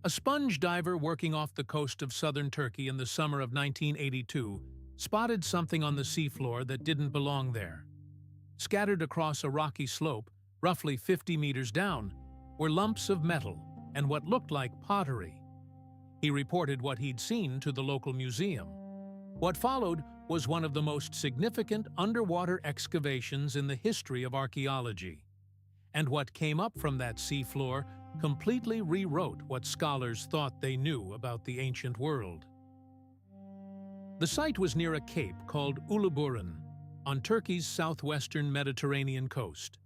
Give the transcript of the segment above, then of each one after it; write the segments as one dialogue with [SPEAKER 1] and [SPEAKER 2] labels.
[SPEAKER 1] A sponge diver working off the coast of southern Turkey in the summer of 1982 spotted something on the seafloor that didn't belong there. Scattered across a rocky slope, roughly 50 meters down, were lumps of metal and what looked like pottery. He reported what he'd seen to the local museum. What followed was one of the most significant underwater excavations in the history of archaeology. And what came up from that seafloor completely rewrote what scholars thought they knew about the ancient world. The site was near a cape called Uluburun, on Turkey's southwestern Mediterranean coast.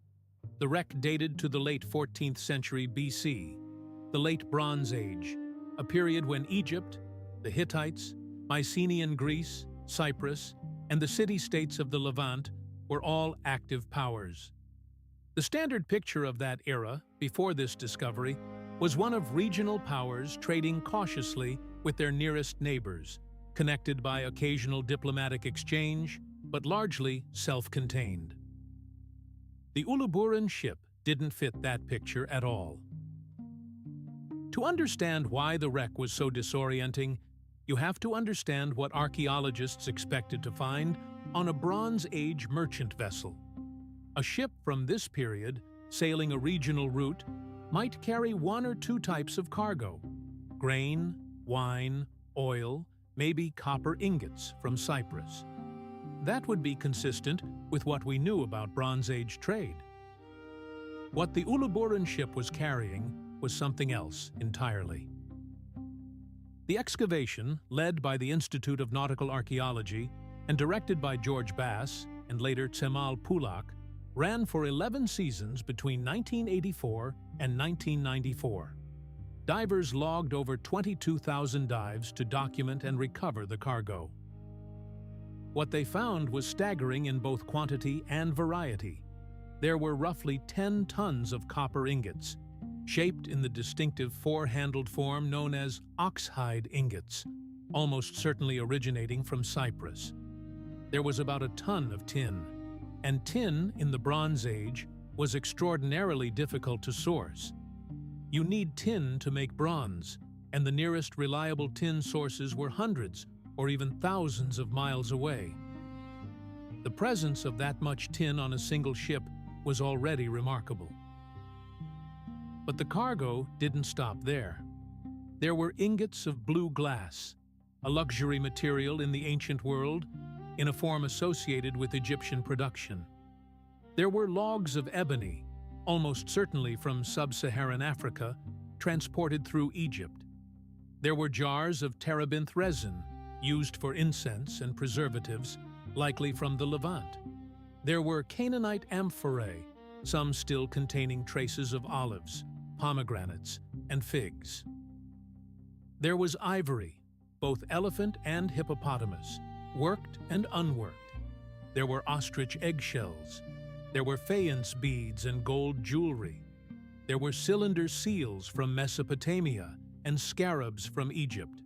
[SPEAKER 1] The wreck dated to the late 14th century BC, the Late Bronze Age, a period when Egypt, the Hittites, Mycenaean Greece, Cyprus, and the city-states of the Levant were all active powers. The standard picture of that era, before this discovery, was one of regional powers trading cautiously with their nearest neighbors, connected by occasional diplomatic exchange, but largely self-contained. The Uluburun ship didn't fit that picture at all. To understand why the wreck was so disorienting, you have to understand what archaeologists expected to find on a Bronze Age merchant vessel. A ship from this period, sailing a regional route, might carry one or two types of cargo: grain, wine, oil, maybe copper ingots from Cyprus. That would be consistent with what we knew about Bronze Age trade. What the Uluburun ship was carrying was something else entirely. The excavation, led by the Institute of Nautical Archaeology and directed by George Bass and later Cemal Pulak, ran for 11 seasons between 1984 and 1994. Divers logged over 22,000 dives to document and recover the cargo. What they found was staggering in both quantity and variety. There were roughly 10 tons of copper ingots, shaped in the distinctive four-handled form known as oxhide ingots, almost certainly originating from Cyprus. There was about a ton of tin, and tin in the Bronze Age was extraordinarily difficult to source. You need tin to make bronze, and the nearest reliable tin sources were hundreds or even thousands of miles away. The presence of that much tin on a single ship was already remarkable. But the cargo didn't stop there. There were ingots of blue glass, a luxury material in the ancient world, in a form associated with Egyptian production. There were logs of ebony, almost certainly from sub-Saharan Africa, transported through Egypt. There were jars of terebinth resin, used for incense and preservatives, likely from the Levant. There were Canaanite amphorae, some still containing traces of olives, pomegranates, and figs. There was ivory, both elephant and hippopotamus, worked and unworked. There were ostrich eggshells. There were faience beads and gold jewelry. There were cylinder seals from Mesopotamia and scarabs from Egypt.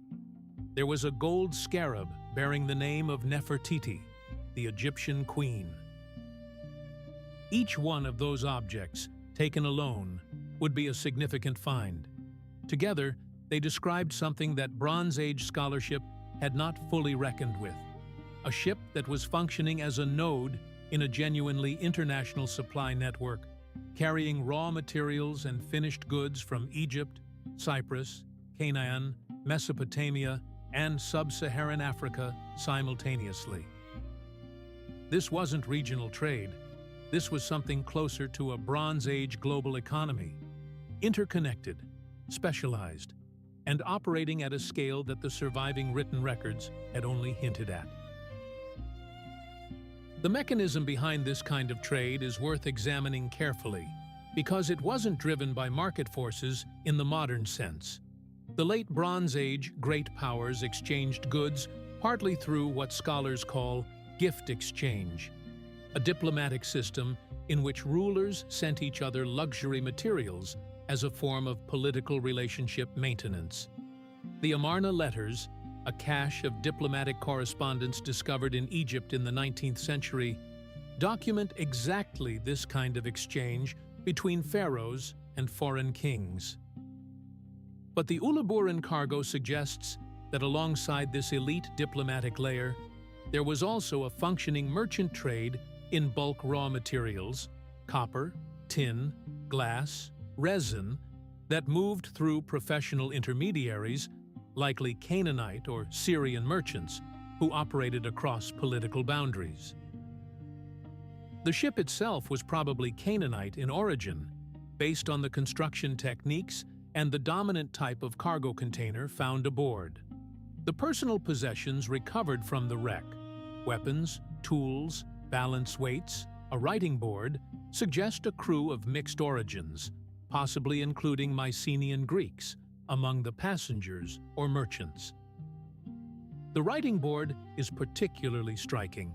[SPEAKER 1] There was a gold scarab bearing the name of Nefertiti, the Egyptian queen. Each one of those objects, taken alone, would be a significant find. Together, they described something that Bronze Age scholarship had not fully reckoned with: a ship that was functioning as a node in a genuinely international supply network, carrying raw materials and finished goods from Egypt, Cyprus, Canaan, Mesopotamia, and sub-Saharan Africa simultaneously. This wasn't regional trade. This was something closer to a Bronze Age global economy, interconnected, specialized, and operating at a scale that the surviving written records had only hinted at. The mechanism behind this kind of trade is worth examining carefully, because it wasn't driven by market forces in the modern sense. The late Bronze Age great powers exchanged goods partly through what scholars call gift exchange, a diplomatic system in which rulers sent each other luxury materials as a form of political relationship maintenance. The Amarna letters, a cache of diplomatic correspondence discovered in Egypt in the 19th century, document exactly this kind of exchange between pharaohs and foreign kings. But the Uluburun cargo suggests that alongside this elite diplomatic layer, there was also a functioning merchant trade in bulk raw materials, copper, tin, glass, resin, that moved through professional intermediaries, likely Canaanite or Syrian merchants, who operated across political boundaries. The ship itself was probably Canaanite in origin, based on the construction techniques and the dominant type of cargo container found aboard. The personal possessions recovered from the wreck, weapons, tools, balance weights, a writing board, suggest a crew of mixed origins, possibly including Mycenaean Greeks, among the passengers or merchants. The writing board is particularly striking.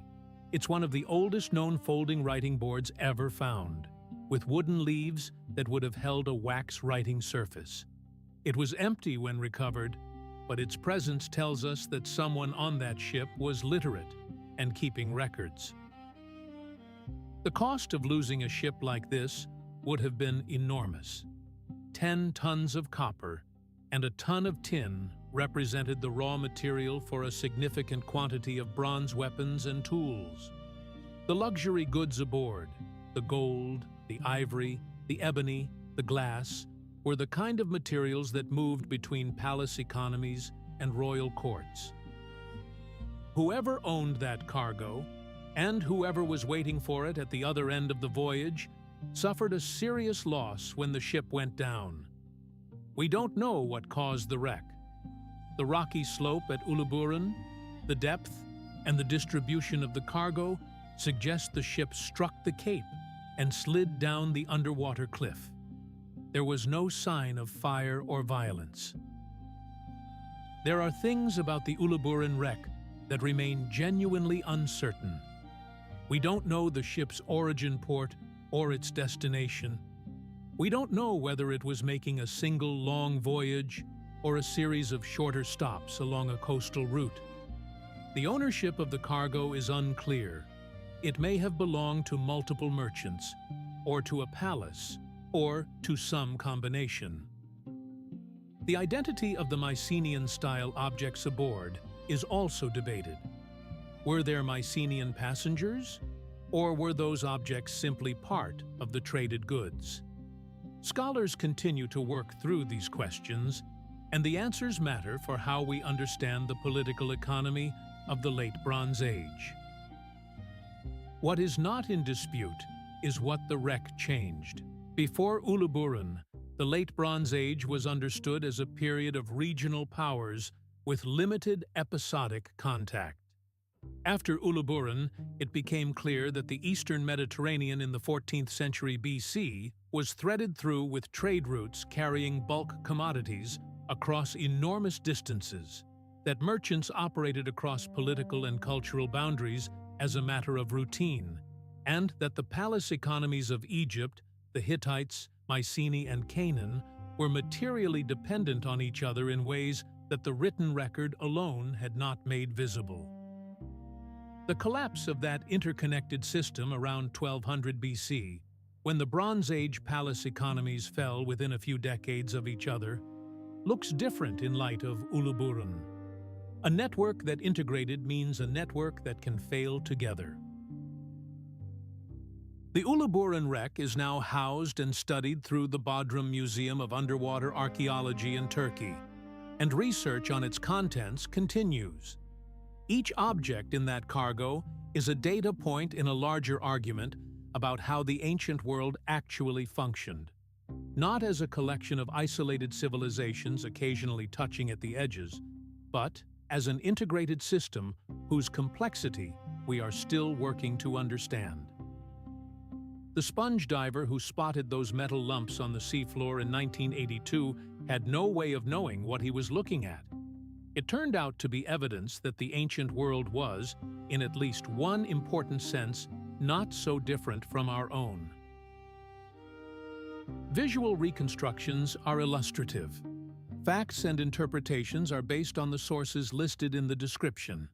[SPEAKER 1] It's one of the oldest known folding writing boards ever found, with wooden leaves that would have held a wax writing surface. It was empty when recovered, but its presence tells us that someone on that ship was literate and keeping records. The cost of losing a ship like this would have been enormous. 10 tons of copper and a ton of tin represented the raw material for a significant quantity of bronze weapons and tools. The luxury goods aboard, the gold, the ivory, the ebony, the glass, were the kind of materials that moved between palace economies and royal courts. Whoever owned that cargo, and whoever was waiting for it at the other end of the voyage, suffered a serious loss when the ship went down. We don't know what caused the wreck. The rocky slope at Uluburun, the depth, and the distribution of the cargo suggest the ship struck the cape and slid down the underwater cliff. There was no sign of fire or violence. There are things about the Uluburun wreck that remain genuinely uncertain. We don't know the ship's origin port or its destination. We don't know whether it was making a single long voyage or a series of shorter stops along a coastal route. The ownership of the cargo is unclear. It may have belonged to multiple merchants, or to a palace, or to some combination. The identity of the Mycenaean-style objects aboard is also debated. Were there Mycenaean passengers, or were those objects simply part of the traded goods? Scholars continue to work through these questions, and the answers matter for how we understand the political economy of the Late Bronze Age. What is not in dispute is what the wreck changed. Before Uluburun, the Late Bronze Age was understood as a period of regional powers with limited episodic contact. After Uluburun, it became clear that the Eastern Mediterranean in the 14th century BC was threaded through with trade routes carrying bulk commodities across enormous distances, that merchants operated across political and cultural boundaries as a matter of routine, and that the palace economies of Egypt, the Hittites, Mycenae, and Canaan were materially dependent on each other in ways that the written record alone had not made visible. The collapse of that interconnected system around 1200 BC, when the Bronze Age palace economies fell within a few decades of each other, looks different in light of Uluburun. A network that integrated means a network that can fail together. The Uluburun wreck is now housed and studied through the Bodrum Museum of Underwater Archaeology in Turkey, and research on its contents continues. Each object in that cargo is a data point in a larger argument about how the ancient world actually functioned, not as a collection of isolated civilizations occasionally touching at the edges, but as an integrated system whose complexity we are still working to understand. The sponge diver who spotted those metal lumps on the seafloor in 1982 had no way of knowing what he was looking at. It turned out to be evidence that the ancient world was, in at least one important sense, not so different from our own. Visual reconstructions are illustrative. Facts and interpretations are based on the sources listed in the description.